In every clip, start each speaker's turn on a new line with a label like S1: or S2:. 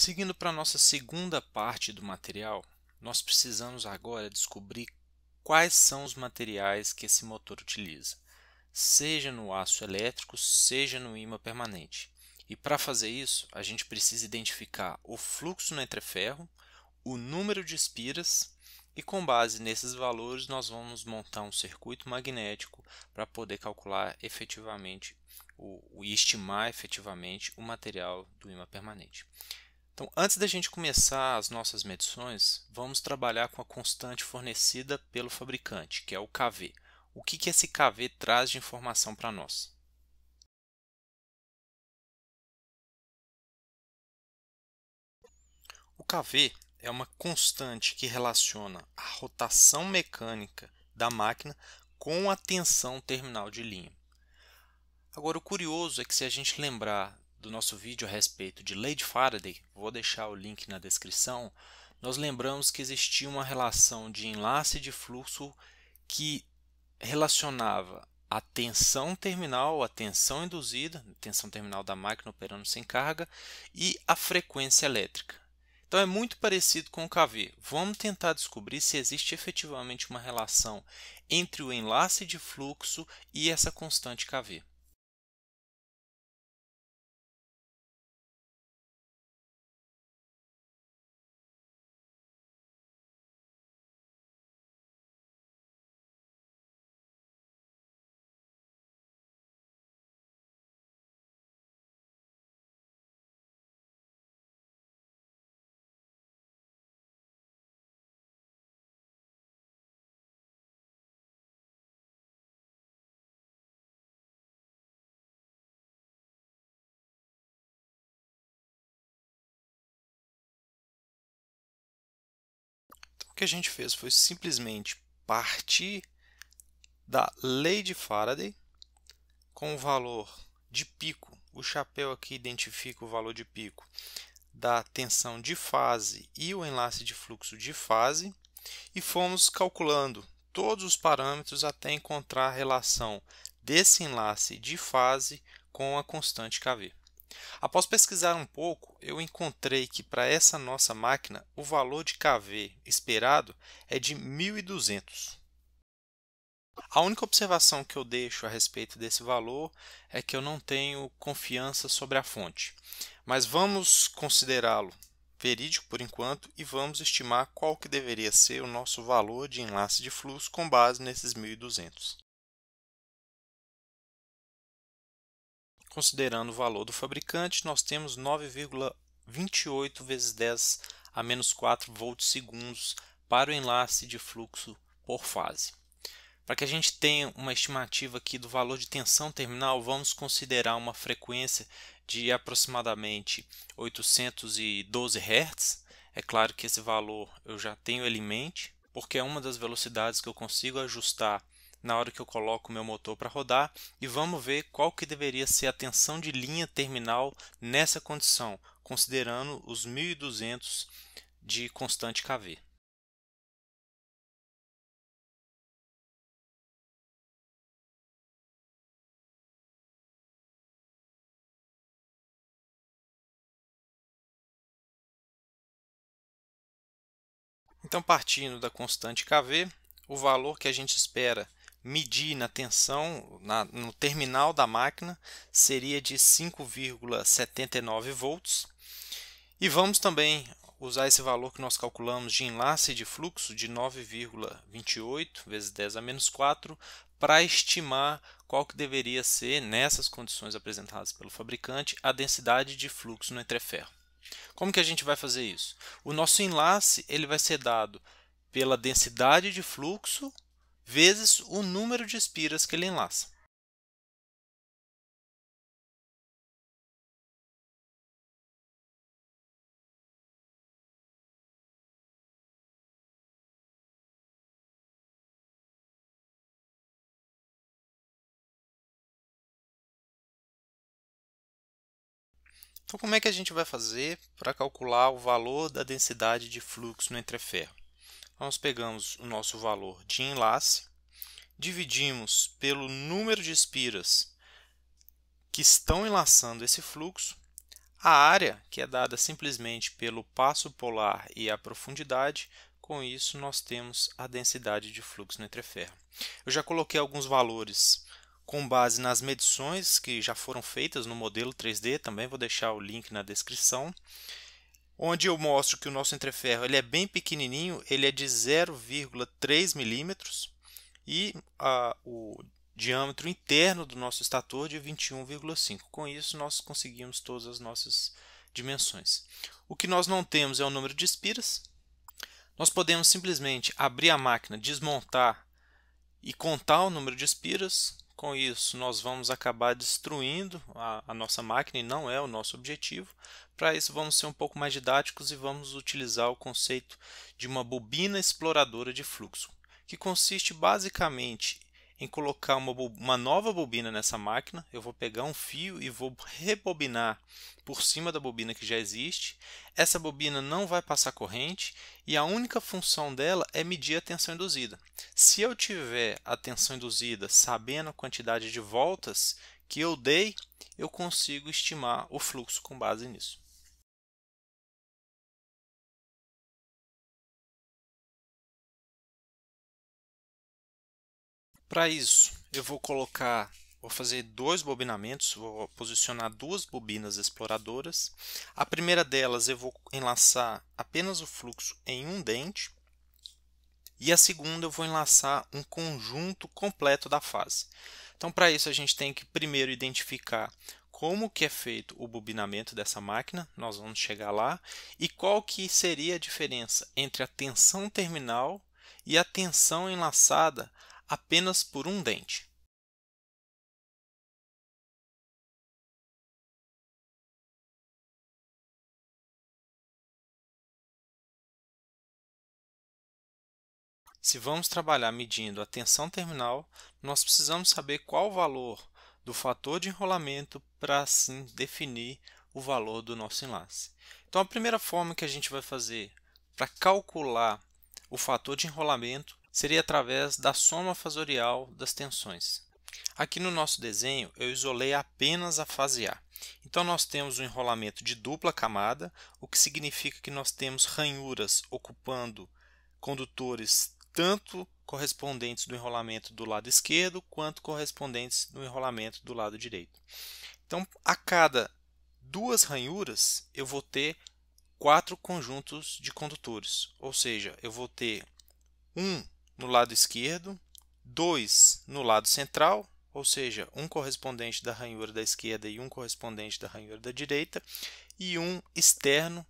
S1: Seguindo para a nossa segunda parte do material, nós precisamos agora descobrir quais são os materiais que esse motor utiliza, seja no aço elétrico, seja no ímã permanente. E para fazer isso, a gente precisa identificar o fluxo no entreferro, o número de espiras e com base nesses valores nós vamos montar um circuito magnético para poder calcular efetivamente e estimar efetivamente o material do ímã permanente. Então, antes da gente começar as nossas medições, vamos trabalhar com a constante fornecida pelo fabricante, que é o kV. O que esse kV traz de informação para nós? O kV é uma constante que relaciona a rotação mecânica da máquina com a tensão terminal de linha. Agora, o curioso é que se a gente lembrar do nosso vídeo a respeito de lei de Faraday, vou deixar o link na descrição, nós lembramos que existia uma relação de enlace de fluxo que relacionava a tensão terminal, a tensão induzida, a tensão terminal da máquina operando sem carga, e a frequência elétrica. Então é muito parecido com o kV. Vamos tentar descobrir se existe efetivamente uma relação entre o enlace de fluxo e essa constante kV. Então, o que a gente fez foi simplesmente partir da lei de Faraday com o valor de pico. O chapéu aqui identifica o valor de pico da tensão de fase e o enlace de fluxo de fase e fomos calculando todos os parâmetros até encontrar a relação desse enlace de fase com a constante kV. Após pesquisar um pouco, eu encontrei que para essa nossa máquina o valor de kV esperado é de 1200. A única observação que eu deixo a respeito desse valor é que eu não tenho confiança sobre a fonte, mas vamos considerá-lo verídico por enquanto e vamos estimar qual que deveria ser o nosso valor de enlace de fluxo com base nesses 1200. Considerando o valor do fabricante, nós temos 9,28 vezes 10 a menos 4 volts segundos para o enlace de fluxo por fase. Para que a gente tenha uma estimativa aqui do valor de tensão terminal, vamos considerar uma frequência de aproximadamente 812 Hz. É claro que esse valor eu já tenho ele em mente, porque é uma das velocidades que eu consigo ajustar na hora que eu coloco o meu motor para rodar, e vamos ver qual que deveria ser a tensão de linha terminal nessa condição, considerando os 1200 de constante kV. Então, partindo da constante kV, o valor que a gente espera medir na tensão no terminal da máquina seria de 5,79 volts. E vamos também usar esse valor que nós calculamos de enlace de fluxo de 9,28 vezes 10 a menos 4 para estimar qual que deveria ser, nessas condições apresentadas pelo fabricante, a densidade de fluxo no entreferro. Como que a gente vai fazer isso? O nosso enlace ele vai ser dado pela densidade de fluxo vezes o número de espiras que ele enlaça. Então, como é que a gente vai fazer para calcular o valor da densidade de fluxo no entreferro? Nós pegamos o nosso valor de enlace, dividimos pelo número de espiras que estão enlaçando esse fluxo, a área, que é dada simplesmente pelo passo polar e a profundidade. Com isso, nós temos a densidade de fluxo no entreferro. Eu já coloquei alguns valores com base nas medições que já foram feitas no modelo 3D, também vou deixar o link na descrição, onde eu mostro que o nosso entreferro ele é bem pequenininho, ele é de 0,3 milímetros e o diâmetro interno do nosso estator de 21,5. Com isso, nós conseguimos todas as nossas dimensões. O que nós não temos é o número de espiras. Nós podemos simplesmente abrir a máquina, desmontar e contar o número de espiras. Com isso, nós vamos acabar destruindo a nossa máquina e não é o nosso objetivo. Para isso, vamos ser um pouco mais didáticos e vamos utilizar o conceito de uma bobina exploradora de fluxo, que consiste basicamente em colocar uma nova bobina nessa máquina. Eu vou pegar um fio e vou rebobinar por cima da bobina que já existe. Essa bobina não vai passar corrente e a única função dela é medir a tensão induzida. Se eu tiver a tensão induzida sabendo a quantidade de voltas que eu dei, eu consigo estimar o fluxo com base nisso. Para isso, eu vou fazer dois bobinamentos, vou posicionar duas bobinas exploradoras. A primeira delas eu vou enlaçar apenas o fluxo em um dente e a segunda eu vou enlaçar um conjunto completo da fase. Então, para isso a gente tem que primeiro identificar como que é feito o bobinamento dessa máquina, nós vamos chegar lá, e qual que seria a diferença entre a tensão terminal e a tensão enlaçada apenas por um dente. Se vamos trabalhar medindo a tensão terminal, nós precisamos saber qual o valor do fator de enrolamento para assim definir o valor do nosso enlace. Então, a primeira forma que a gente vai fazer para calcular o fator de enrolamento seria através da soma fasorial das tensões. Aqui no nosso desenho, eu isolei apenas a fase A. Então, nós temos um enrolamento de dupla camada, o que significa que nós temos ranhuras ocupando condutores tanto correspondentes do enrolamento do lado esquerdo quanto correspondentes do enrolamento do lado direito. Então, a cada duas ranhuras, eu vou ter quatro conjuntos de condutores, ou seja, eu vou ter um no lado esquerdo, dois no lado central, ou seja, um correspondente da ranhura da esquerda e um correspondente da ranhura da direita, e um externo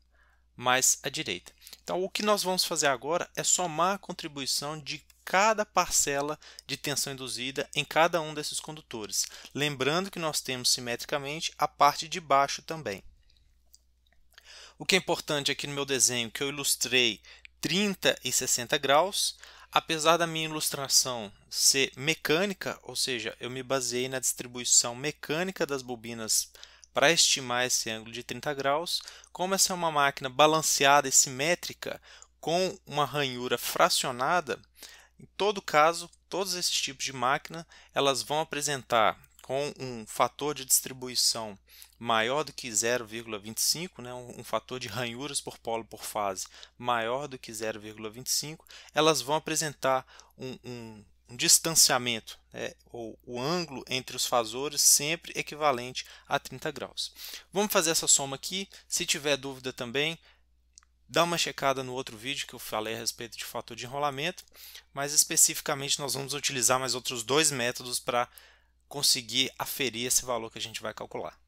S1: mais à direita. Então, o que nós vamos fazer agora é somar a contribuição de cada parcela de tensão induzida em cada um desses condutores. Lembrando que nós temos simetricamente a parte de baixo também. O que é importante aqui no meu desenho, que eu ilustrei 30 e 60 graus, apesar da minha ilustração ser mecânica, ou seja, eu me baseei na distribuição mecânica das bobinas para estimar esse ângulo de 30 graus, como essa é uma máquina balanceada e simétrica com uma ranhura fracionada, em todo caso, todos esses tipos de máquina, elas vão apresentar com um fator de distribuição maior do que 0,25, né, um fator de ranhuras por polo por fase maior do que 0,25, elas vão apresentar um distanciamento, né, ou o ângulo entre os fasores sempre equivalente a 30 graus. Vamos fazer essa soma aqui. Se tiver dúvida também, dá uma checada no outro vídeo que eu falei a respeito de fator de enrolamento, mas especificamente nós vamos utilizar mais outros dois métodos para conseguir aferir esse valor que a gente vai calcular.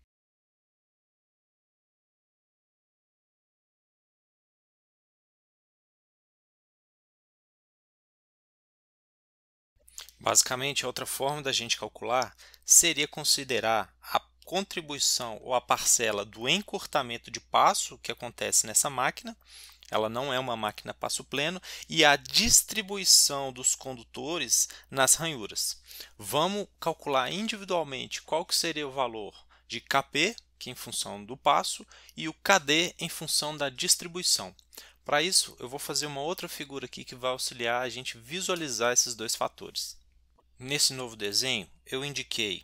S1: Basicamente, a outra forma da gente calcular seria considerar a contribuição ou a parcela do encurtamento de passo que acontece nessa máquina. Ela não é uma máquina passo pleno, e a distribuição dos condutores nas ranhuras. Vamos calcular individualmente qual que seria o valor de Kp, que é em função do passo, e o Kd em função da distribuição. Para isso, eu vou fazer uma outra figura aqui que vai auxiliar a gente visualizar esses dois fatores. Nesse novo desenho, eu indiquei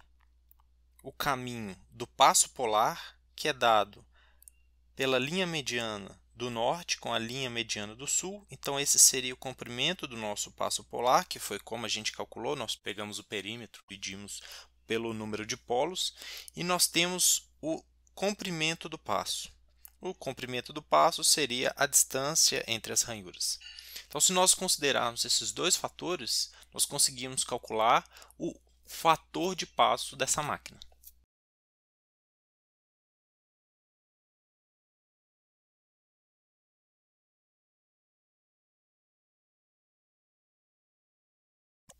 S1: o caminho do passo polar, que é dado pela linha mediana do norte com a linha mediana do sul. Então, esse seria o comprimento do nosso passo polar, que foi como a gente calculou. Nós pegamos o perímetro, dividimos pelo número de polos, e nós temos o comprimento do passo. O comprimento do passo seria a distância entre as ranhuras. Então, se nós considerarmos esses dois fatores, nós conseguimos calcular o fator de passo dessa máquina.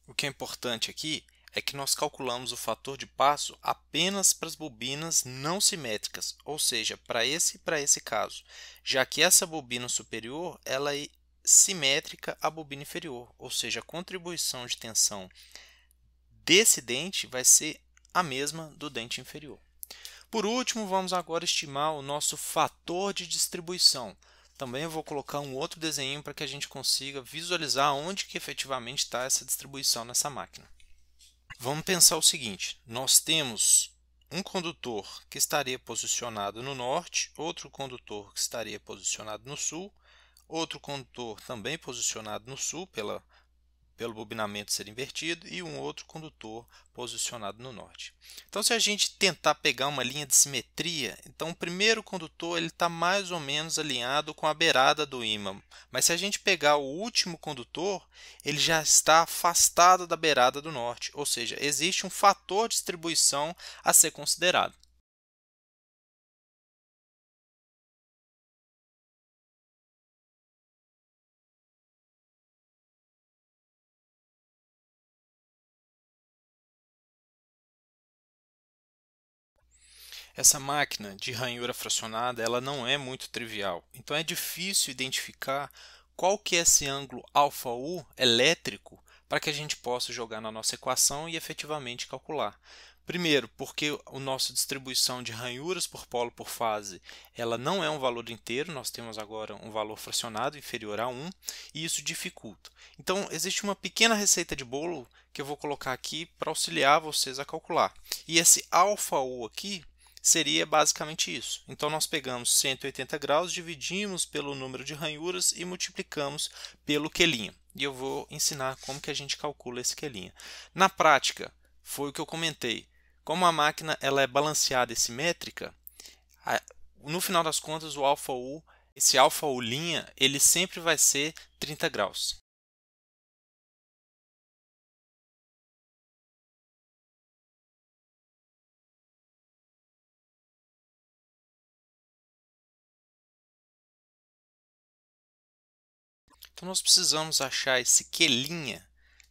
S1: O que é importante aqui é que nós calculamos o fator de passo apenas para as bobinas não simétricas, ou seja, para esse caso, já que essa bobina superior ela é simétrica à bobina inferior, ou seja, a contribuição de tensão desse dente vai ser a mesma do dente inferior. Por último, vamos agora estimar o nosso fator de distribuição. Também eu vou colocar um outro desenho para que a gente consiga visualizar onde que efetivamente está essa distribuição nessa máquina. Vamos pensar o seguinte: nós temos um condutor que estaria posicionado no norte, outro condutor que estaria posicionado no sul, outro condutor também posicionado no sul pelo bobinamento ser invertido e um outro condutor posicionado no norte. Então, se a gente tentar pegar uma linha de simetria, então o primeiro condutor ele está mais ou menos alinhado com a beirada do ímã, mas se a gente pegar o último condutor, ele já está afastado da beirada do norte, ou seja, existe um fator de distribuição a ser considerado. Essa máquina de ranhura fracionada ela não é muito trivial, então é difícil identificar qual que é esse ângulo αU elétrico para que a gente possa jogar na nossa equação e efetivamente calcular. Primeiro, porque a nossa distribuição de ranhuras por polo por fase ela não é um valor inteiro, nós temos agora um valor fracionado inferior a 1 e isso dificulta. Então, existe uma pequena receita de bolo que eu vou colocar aqui para auxiliar vocês a calcular. E esse αU aqui seria basicamente isso. Então, nós pegamos 180 graus, dividimos pelo número de ranhuras e multiplicamos pelo Q'. E eu vou ensinar como que a gente calcula esse Q'. Na prática, foi o que eu comentei. Como a máquina ela é balanceada e simétrica, no final das contas, o αU, esse αU', ele sempre vai ser 30 graus. Então, nós precisamos achar esse Q'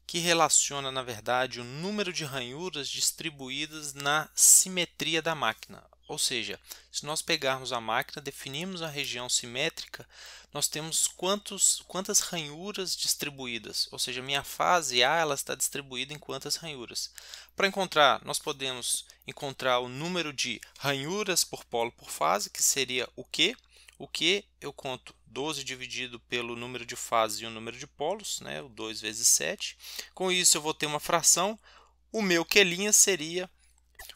S1: que relaciona, na verdade, o número de ranhuras distribuídas na simetria da máquina. Ou seja, se nós pegarmos a máquina, definirmos a região simétrica, nós temos quantas ranhuras distribuídas. Ou seja, minha fase A ela está distribuída em quantas ranhuras. Para encontrar, nós podemos encontrar o número de ranhuras por polo por fase, que seria o Q. O que eu conto 12 dividido pelo número de fases e o número de polos, né? O 2 vezes 7. Com isso eu vou ter uma fração. O meu Q' seria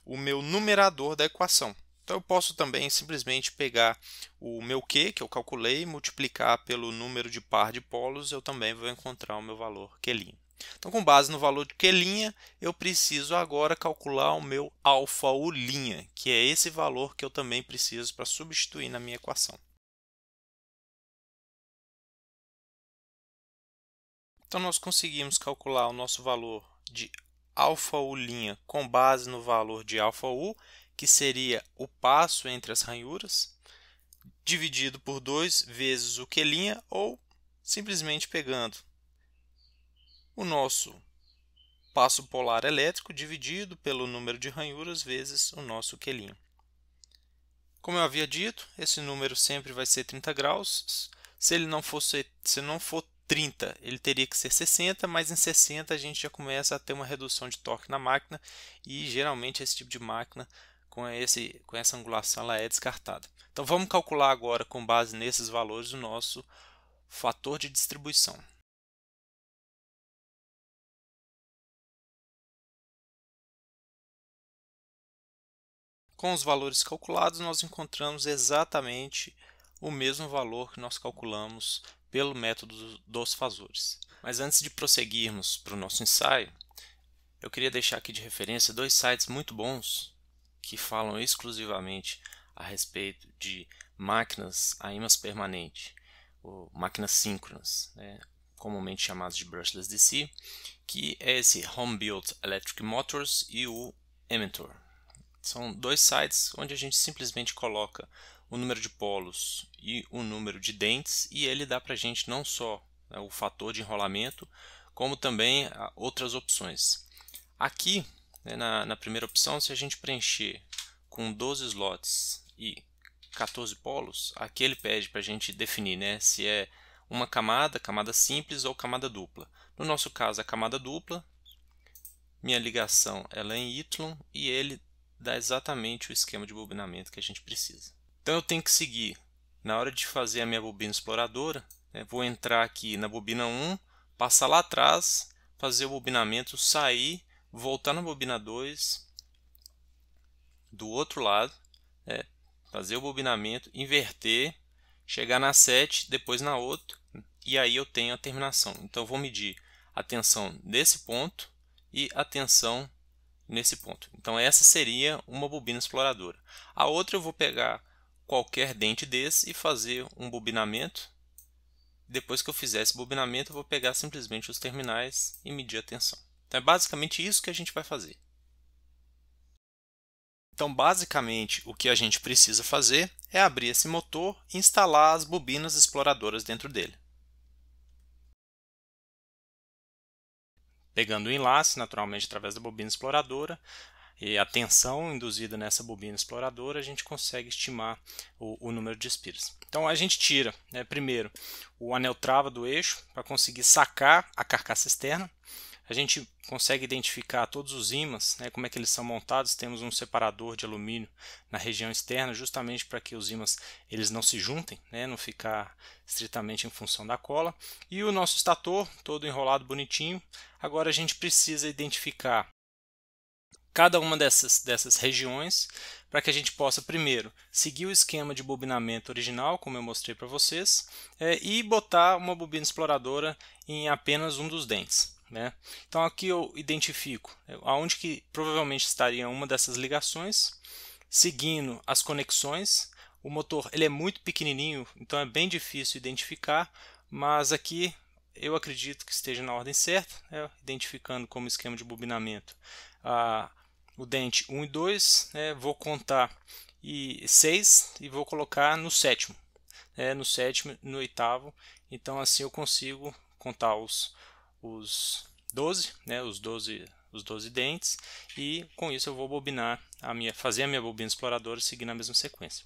S1: o meu numerador da equação. Então eu posso também simplesmente pegar o meu Q, que eu calculei, multiplicar pelo número de par de polos, eu também vou encontrar o meu valor Q'. Então, com base no valor de Q', eu preciso agora calcular o meu αU', que é esse valor que eu também preciso para substituir na minha equação. Então, nós conseguimos calcular o nosso valor de αU' com base no valor de αU, que seria o passo entre as ranhuras, dividido por 2 vezes o Q', ou simplesmente pegando o nosso passo polar elétrico dividido pelo número de ranhuras vezes o nosso Q'. Como eu havia dito, esse número sempre vai ser 30 graus. Se ele não for 30, ele teria que ser 60, mas em 60 a gente já começa a ter uma redução de torque na máquina e geralmente esse tipo de máquina com essa angulação ela é descartada. Então vamos calcular agora com base nesses valores o nosso fator de distribuição. Com os valores calculados, nós encontramos exatamente o mesmo valor que nós calculamos pelo método dos fasores. Mas antes de prosseguirmos para o nosso ensaio, eu queria deixar aqui de referência dois sites muito bons que falam exclusivamente a respeito de máquinas a ímãs permanente, ou máquinas síncronas, né, comumente chamadas de brushless DC, que é esse Home Built Electric Motors e o Emitor. São dois sites onde a gente simplesmente coloca o número de polos e o número de dentes e ele dá para a gente não só, né, o fator de enrolamento, como também outras opções. Aqui, né, na primeira opção, se a gente preencher com 12 slots e 14 polos, aqui ele pede para a gente definir, né, se é uma camada simples ou camada dupla. No nosso caso, a camada dupla, minha ligação ela é em Y e ele dá exatamente o esquema de bobinamento que a gente precisa. Então eu tenho que seguir, na hora de fazer a minha bobina exploradora, né, vou entrar aqui na bobina 1, passar lá atrás, fazer o bobinamento, sair, voltar na bobina 2, do outro lado, né, fazer o bobinamento, inverter, chegar na 7, depois na outra, e aí eu tenho a terminação. Então eu vou medir a tensão nesse ponto e a tensão nesse ponto. Então essa seria uma bobina exploradora. A outra eu vou pegar qualquer dente desse e fazer um bobinamento. Depois que eu fizer esse bobinamento, eu vou pegar simplesmente os terminais e medir a tensão. Então é basicamente isso que a gente vai fazer. Então, basicamente, o que a gente precisa fazer é abrir esse motor e instalar as bobinas exploradoras dentro dele. Pegando o enlace, naturalmente, através da bobina exploradora, e a tensão induzida nessa bobina exploradora, a gente consegue estimar o número de espiras. Então, a gente tira, né, primeiro, o anel trava do eixo para conseguir sacar a carcaça externa. A gente consegue identificar todos os ímãs, né, como é que eles são montados. Temos um separador de alumínio na região externa, justamente para que os ímãs eles não se juntem, né, não ficar estritamente em função da cola. E o nosso estator, todo enrolado bonitinho. Agora a gente precisa identificar cada uma dessas regiões para que a gente possa, primeiro, seguir o esquema de bobinamento original, como eu mostrei para vocês, e botar uma bobina exploradora em apenas um dos dentes. Né? Então aqui eu identifico aonde que provavelmente estaria uma dessas ligações, seguindo as conexões. O motor ele é muito pequenininho, então é bem difícil identificar, mas aqui eu acredito que esteja na ordem certa, né? Identificando como esquema de bobinamento o dente 1 e 2, né? Vou contar 6 e vou colocar no sétimo, no sétimo e no oitavo, então assim eu consigo contar os 12, né, os 12 dentes, e com isso eu vou bobinar fazer a minha bobina exploradora seguindo a mesma sequência.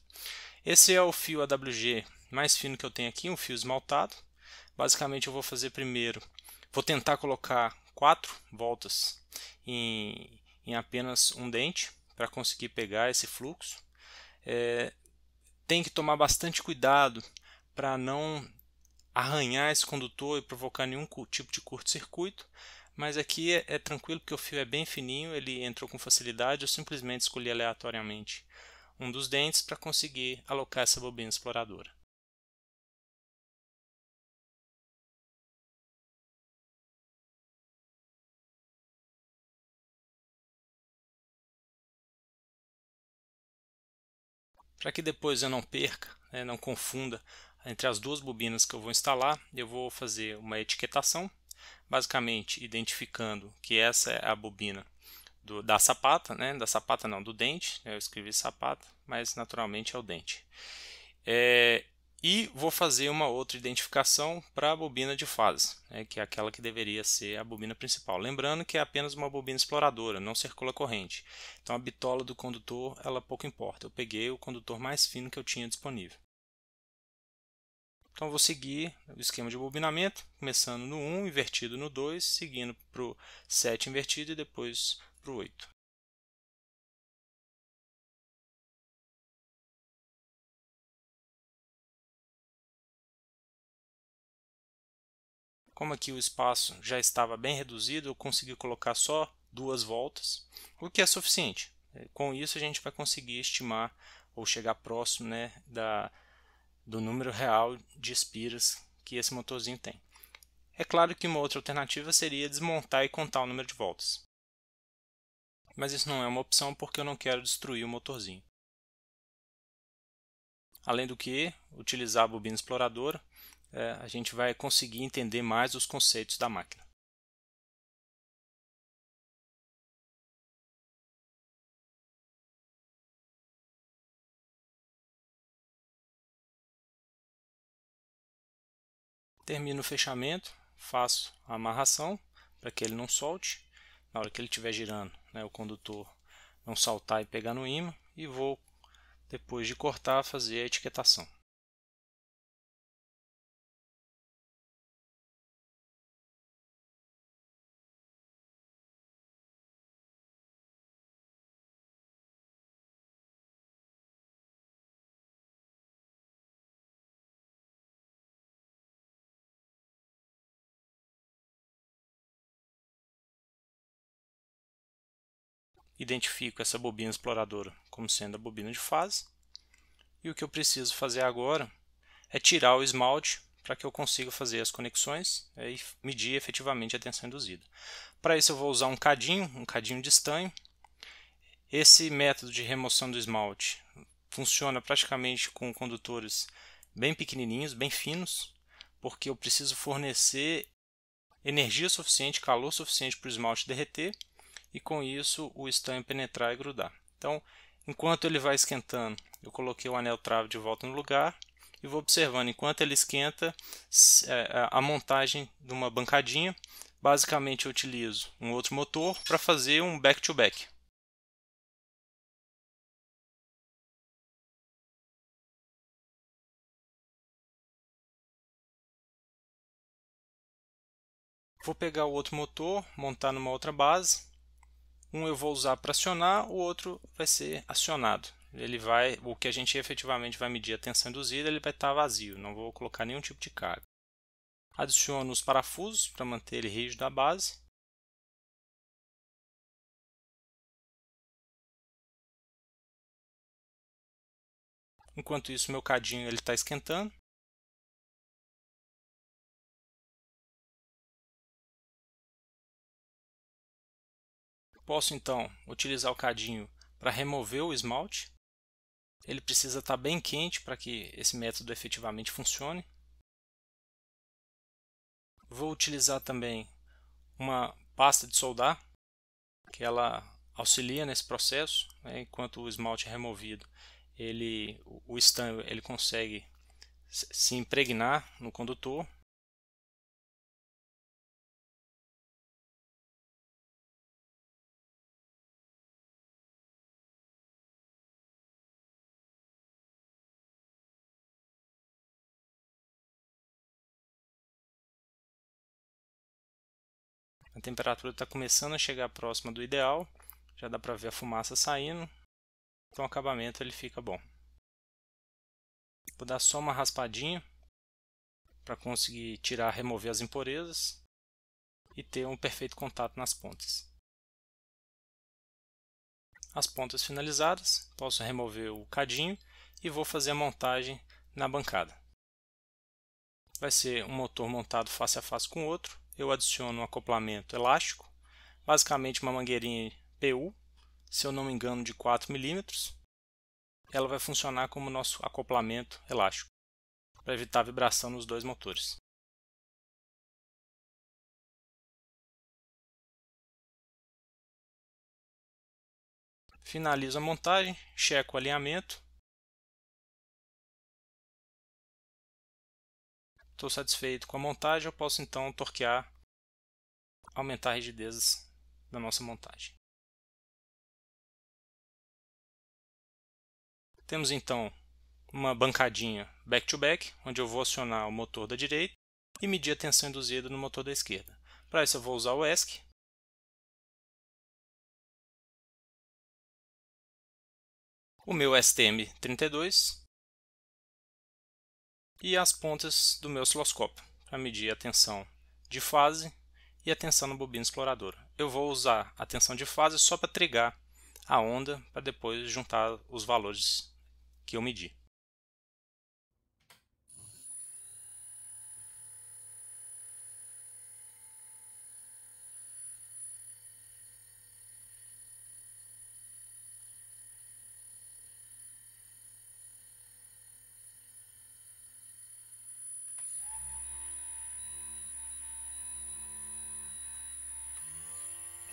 S1: Esse é o fio AWG mais fino que eu tenho aqui, um fio esmaltado. Basicamente eu vou fazer primeiro, vou tentar colocar 4 voltas em apenas um dente para conseguir pegar esse fluxo. Tem que tomar bastante cuidado para não arranhar esse condutor e provocar nenhum tipo de curto-circuito, mas aqui é tranquilo porque o fio é bem fininho, ele entrou com facilidade. Eu simplesmente escolhi aleatoriamente um dos dentes para conseguir alocar essa bobina exploradora. Para que depois eu não perca, né, não confunda entre as duas bobinas que eu vou instalar, eu vou fazer uma etiquetação, basicamente identificando que essa é a bobina da sapata, né, da sapata não, do dente. Eu escrevi sapata, mas naturalmente é o dente. E vou fazer uma outra identificação para a bobina de fase, né, que é aquela que deveria ser a bobina principal. Lembrando que é apenas uma bobina exploradora, não circula corrente. Então a bitola do condutor, ela pouco importa. Eu peguei o condutor mais fino que eu tinha disponível. Então vou seguir o esquema de bobinamento, começando no 1, invertido no 2, seguindo para o 7 invertido e depois para o 8. Como aqui o espaço já estava bem reduzido, eu consegui colocar só 2 voltas, o que é suficiente. Com isso a gente vai conseguir estimar ou chegar próximo, né,
S2: do número real de espiras que esse motorzinho tem. É claro que uma outra alternativa seria desmontar e contar o número de voltas. Mas isso não é uma opção porque eu não quero destruir o motorzinho. Além do que, utilizar a bobina exploradora, a gente vai conseguir entender mais os conceitos da máquina. Termino o fechamento, faço a amarração para que ele não solte. Na hora que ele estiver girando, o condutor não saltar e pegar no ímã, e vou, depois de cortar, fazer a etiquetação. Identifico essa bobina exploradora como sendo a bobina de fase. E o que eu preciso fazer agora é tirar o esmalte para que eu consiga fazer as conexões e medir efetivamente a tensão induzida. Para isso eu vou usar um cadinho de estanho. Esse método de remoção do esmalte funciona praticamente com condutores bem pequenininhos, bem finos, porque eu preciso fornecer energia suficiente, calor suficiente para o esmalte derreter e com isso o estanho penetrar e grudar. Então, enquanto ele vai esquentando, eu coloquei o anel trave de volta no lugar e vou observando enquanto ele esquenta a montagem de uma bancadinha. Basicamente eu utilizo um outro motor para fazer um back-to-back. Vou pegar o outro motor, montar numa outra base. Um eu vou usar para acionar, o outro vai ser acionado. O que a gente efetivamente vai medir a tensão induzida, ele vai estar vazio, não vou colocar nenhum tipo de carga. Adiciono os parafusos para manter ele rígido à base. Enquanto isso, meu cadinho está esquentando. Posso então utilizar o cadinho para remover o esmalte. Ele precisa estar bem quente para que esse método efetivamente funcione. Vou utilizar também uma pasta de soldar, que ela auxilia nesse processo, enquanto o esmalte é removido. O estanho ele consegue se impregnar no condutor. A temperatura está começando a chegar próxima do ideal, já dá para ver a fumaça saindo, então o acabamento ele fica bom. Vou dar só uma raspadinha para conseguir remover as impurezas e ter um perfeito contato nas pontas. As pontas finalizadas, posso remover o cadinho e vou fazer a montagem na bancada. Vai ser um motor montado face a face com o outro. Eu adiciono um acoplamento elástico, basicamente uma mangueirinha PU, se eu não me engano de 4 mm. Ela vai funcionar como nosso acoplamento elástico, para evitar vibração nos dois motores. Finalizo a montagem, checo o alinhamento. Estou satisfeito com a montagem, eu posso então torquear, aumentar a rigidez da nossa montagem. Temos então uma bancadinha back-to-back, onde eu vou acionar o motor da direita e medir a tensão induzida no motor da esquerda. Para isso eu vou usar o ESC. O meu STM32 e as pontas do meu osciloscópio para medir a tensão de fase e a tensão na bobina exploradora. Eu vou usar a tensão de fase só para trigar a onda, para depois juntar os valores que eu medi.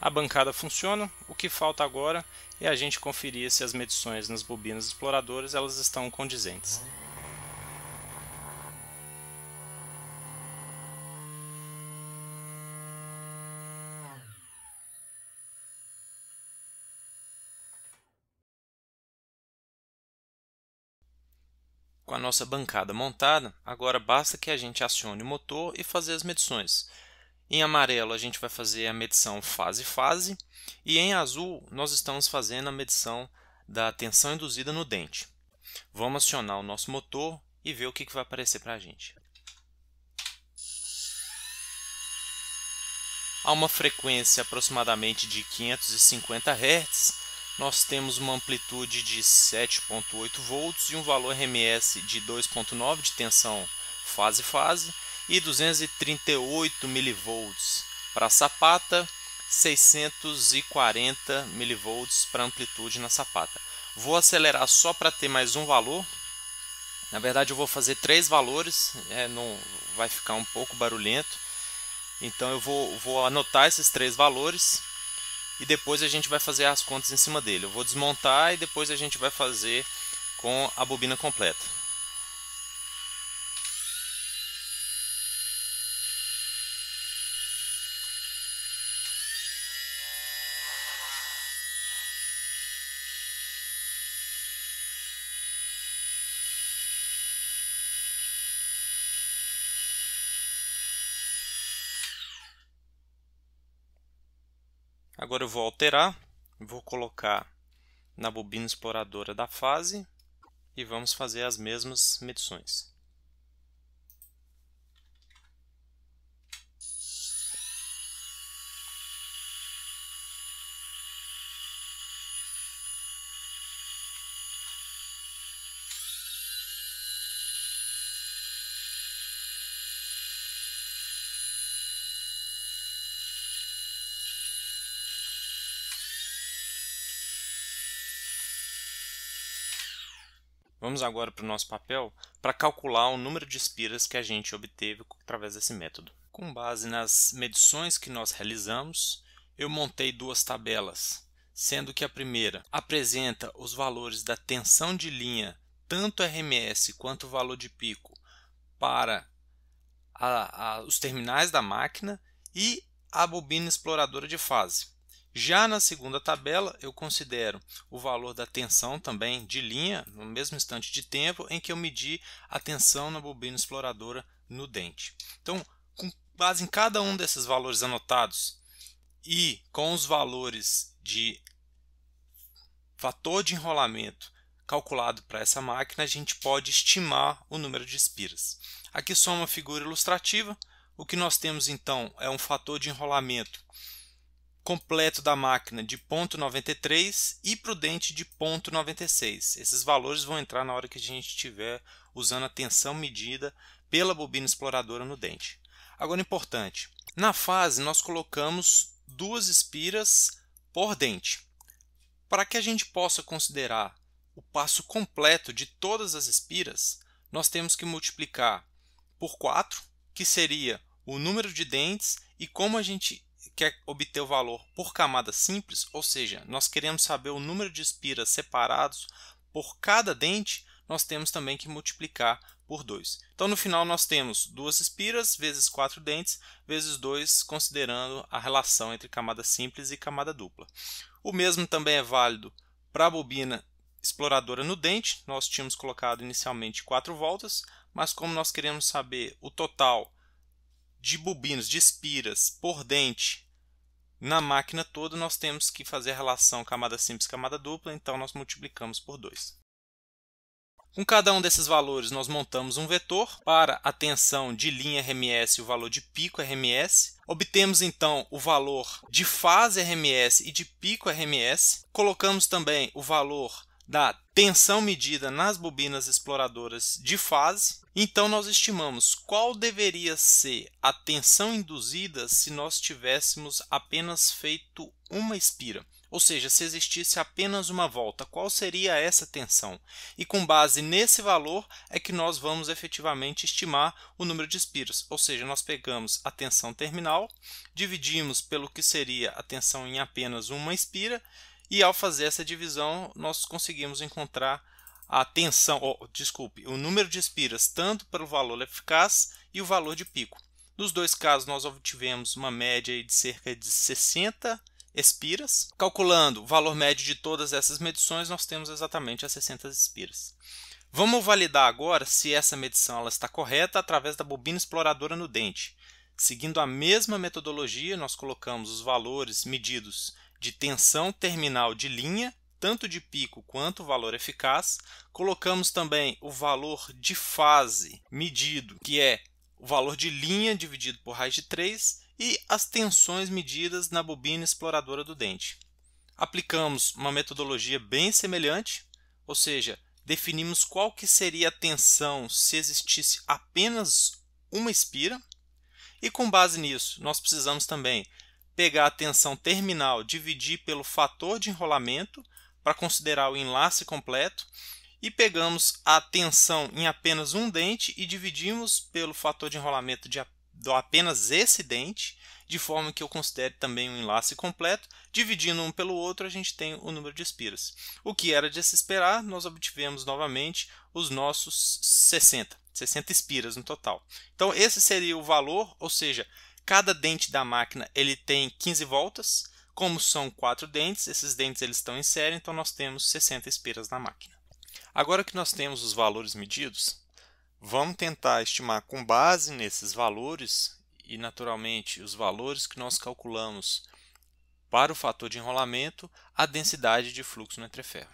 S2: A bancada funciona, o que falta agora é a gente conferir se as medições nas bobinas exploradoras elas estão condizentes.
S1: Com a nossa bancada montada, agora basta que a gente acione o motor e fazer as medições. Em amarelo a gente vai fazer a medição fase-fase e em azul nós estamos fazendo a medição da tensão induzida no dente. Vamos acionar o nosso motor e ver o que vai aparecer para a gente. A uma frequência aproximadamente de 550 Hz, nós temos uma amplitude de 7,8 volts e um valor RMS de 2,9 de tensão fase-fase e 238 mV para a sapata, 640 mV para amplitude na sapata. Vou acelerar só para ter mais um valor. Na verdade eu vou fazer 3 valores, não vai ficar um pouco barulhento. Então eu vou anotar esses 3 valores e depois a gente vai fazer as contas em cima dele. Eu vou desmontar e depois a gente vai fazer com a bobina completa. Agora eu vou alterar, vou colocar na bobina exploradora da fase e vamos fazer as mesmas medições. Vamos agora para o nosso papel para calcular o número de espiras que a gente obteve através desse método. Com base nas medições que nós realizamos, eu montei 2 tabelas, sendo que a primeira apresenta os valores da tensão de linha, tanto RMS quanto o valor de pico, para os terminais da máquina e a bobina exploradora de fase. Já na segunda tabela, eu considero o valor da tensão também de linha, no mesmo instante de tempo em que eu medi a tensão na bobina exploradora no dente. Então, com base em cada um desses valores anotados e com os valores de fator de enrolamento calculado para essa máquina, a gente pode estimar o número de espiras. Aqui só uma figura ilustrativa. O que nós temos então é um fator de enrolamento completo da máquina de 0,93 e para o dente de 0,96. Esses valores vão entrar na hora que a gente estiver usando a tensão medida pela bobina exploradora no dente. Agora, importante, na fase nós colocamos 2 espiras por dente. Para que a gente possa considerar o passo completo de todas as espiras, nós temos que multiplicar por 4, que seria o número de dentes, e como a gente quer obter o valor por camada simples, ou seja, nós queremos saber o número de espiras separados por cada dente, nós temos também que multiplicar por 2. Então no final nós temos 2 espiras vezes 4 dentes vezes 2, considerando a relação entre camada simples e camada dupla. O mesmo também é válido para a bobina exploradora no dente. Nós tínhamos colocado inicialmente 4 voltas, mas como nós queremos saber o total de bobinas, de espiras por dente na máquina toda, nós temos que fazer a relação camada simples camada dupla, então nós multiplicamos por 2. Com cada um desses valores nós montamos um vetor para a tensão de linha RMS e o valor de pico RMS. Obtemos então o valor de fase RMS e de pico RMS. Colocamos também o valor da tensão medida nas bobinas exploradoras de fase. Então nós estimamos qual deveria ser a tensão induzida se nós tivéssemos apenas feito uma espira. Ou seja, se existisse apenas uma volta, qual seria essa tensão? E com base nesse valor é que nós vamos efetivamente estimar o número de espiras. Ou seja, nós pegamos a tensão terminal, dividimos pelo que seria a tensão em apenas uma espira, e ao fazer essa divisão nós conseguimos encontrar a tensão, o número de espiras tanto para o valor eficaz e o valor de pico. Nos dois casos nós obtivemos uma média de cerca de 60 espiras. Calculando o valor médio de todas essas medições, nós temos exatamente as 60 espiras. Vamos validar agora se essa medição ela está correta através da bobina exploradora no dente. Seguindo a mesma metodologia, nós colocamos os valores medidos de tensão terminal de linha, tanto de pico quanto o valor eficaz. Colocamos também o valor de fase medido, que é o valor de linha dividido por raiz de 3, e as tensões medidas na bobina exploradora do dente. Aplicamos uma metodologia bem semelhante, ou seja, definimos qual que seria a tensão se existisse apenas uma espira, e com base nisso nós precisamos também pegar a tensão terminal, dividir pelo fator de enrolamento para considerar o enlace completo, e pegamos a tensão em apenas um dente e dividimos pelo fator de enrolamento de apenas esse dente, de forma que eu considere também um enlace completo. Dividindo um pelo outro, a gente tem o número de espiras. O que era de se esperar, nós obtivemos novamente os nossos 60 espiras no total. Então esse seria o valor, ou seja, cada dente da máquina ele tem 15 voltas. Como são 4 dentes, esses dentes eles estão em série, então nós temos 60 espiras na máquina. Agora que nós temos os valores medidos, vamos tentar estimar com base nesses valores e, naturalmente, os valores que nós calculamos para o fator de enrolamento, a densidade de fluxo no entreferro.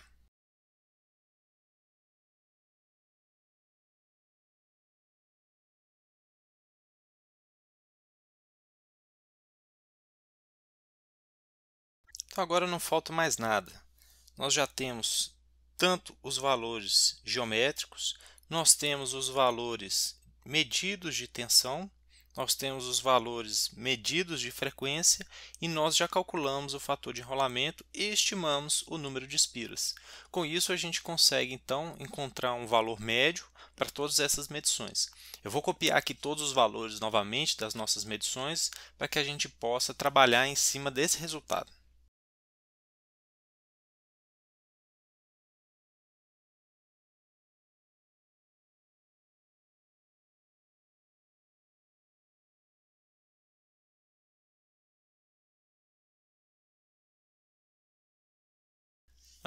S1: Então agora não falta mais nada. Nós já temos tanto os valores geométricos, nós temos os valores medidos de tensão, nós temos os valores medidos de frequência e nós já calculamos o fator de enrolamento e estimamos o número de espiras. Com isso a gente consegue então encontrar um valor médio para todas essas medições. Eu vou copiar aqui todos os valores novamente das nossas medições para que a gente possa trabalhar em cima desse resultado.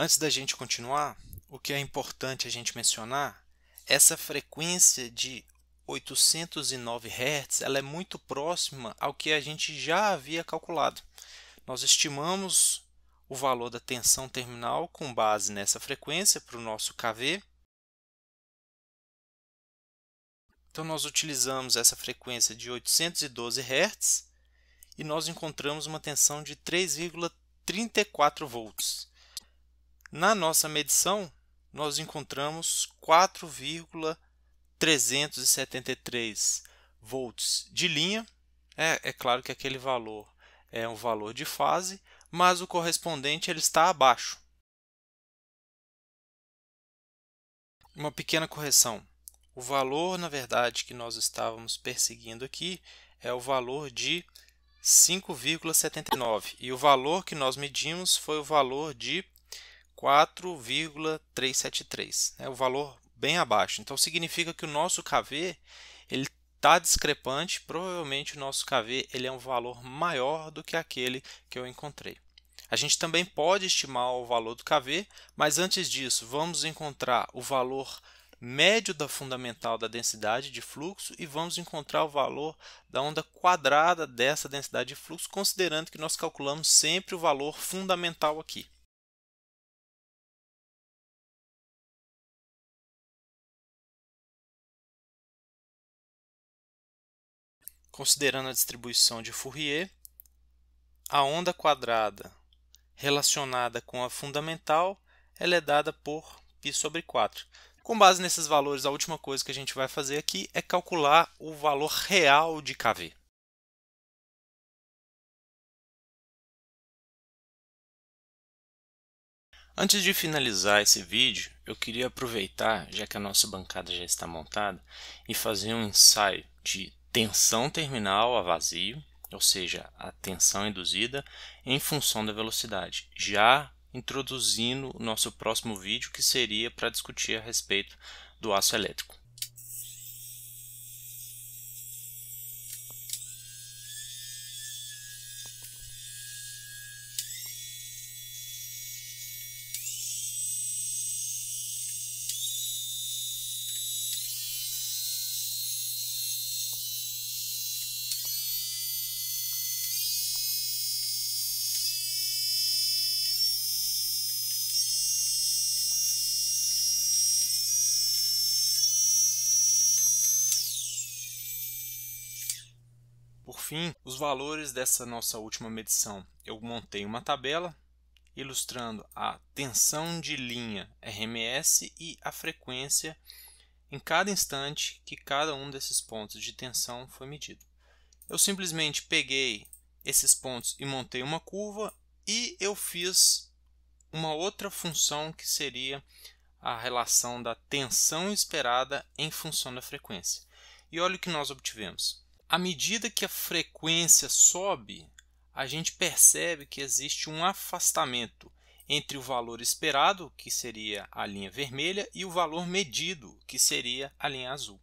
S1: Antes da gente continuar, o que é importante a gente mencionar, essa frequência de 809 Hz ela é muito próxima ao que a gente já havia calculado. Nós estimamos o valor da tensão terminal com base nessa frequência para o nosso KV. Então nós utilizamos essa frequência de 812 Hz e nós encontramos uma tensão de 3,34 volts. Na nossa medição, nós encontramos 4,373 volts de linha. É claro que aquele valor é um valor de fase, mas o correspondente ele está abaixo. Uma pequena correção. O valor, na verdade, que nós estávamos perseguindo aqui é o valor de 5,79 e o valor que nós medimos foi o valor de 4,373, o valor bem abaixo. Então significa que o nosso KV ele está discrepante, provavelmente o nosso KV ele é um valor maior do que aquele que eu encontrei. A gente também pode estimar o valor do KV, mas antes disso vamos encontrar o valor médio da fundamental da densidade de fluxo e vamos encontrar o valor da onda quadrada dessa densidade de fluxo, considerando que nós calculamos sempre o valor fundamental aqui. Considerando a distribuição de Fourier, a onda quadrada relacionada com a fundamental ela é dada por π sobre 4. Com base nesses valores, a última coisa que a gente vai fazer aqui é calcular o valor real de KV.
S2: Antes de finalizar esse vídeo, eu queria aproveitar, já que a nossa bancada já está montada, e fazer um ensaio de tensão terminal a vazio, ou seja, a tensão induzida em função da velocidade, já introduzindo o nosso próximo vídeo, que seria para discutir a respeito do aço elétrico. Por fim, os valores dessa nossa última medição. Eu montei uma tabela ilustrando a tensão de linha RMS e a frequência em cada instante que cada um desses pontos de tensão foi medido. Eu simplesmente peguei esses pontos e montei uma curva e eu fiz uma outra função que seria a relação da tensão esperada em função da frequência. E olha o que nós obtivemos. À medida que a frequência sobe, a gente percebe que existe um afastamento entre o valor esperado, que seria a linha vermelha, e o valor medido, que seria a linha azul.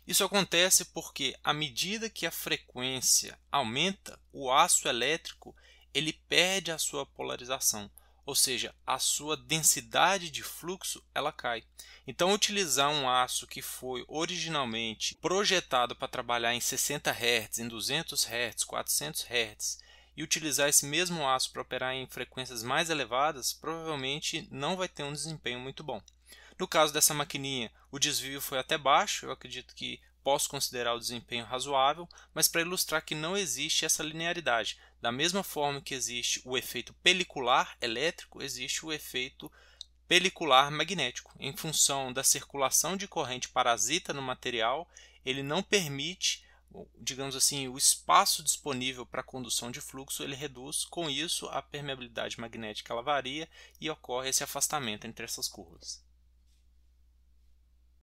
S2: Isso acontece porque, à medida que a frequência aumenta, o aço elétrico ele perde a sua polarização, ou seja, a sua densidade de fluxo ela cai. Então, utilizar um aço que foi originalmente projetado para trabalhar em 60 Hz, em 200 Hz, 400 Hz, e utilizar esse mesmo aço para operar em frequências mais elevadas, provavelmente não vai ter um desempenho muito bom. No caso dessa maquininha, o desvio foi até baixo, eu acredito que posso considerar o desempenho razoável, mas para ilustrar que não existe essa linearidade. Da mesma forma que existe o efeito pelicular elétrico, existe o efeito pelicular magnético. Em função da circulação de corrente parasita no material, ele não permite, digamos assim, o espaço disponível para a condução de fluxo, ele reduz. Com isso, a permeabilidade magnética ela varia e ocorre esse afastamento entre essas curvas.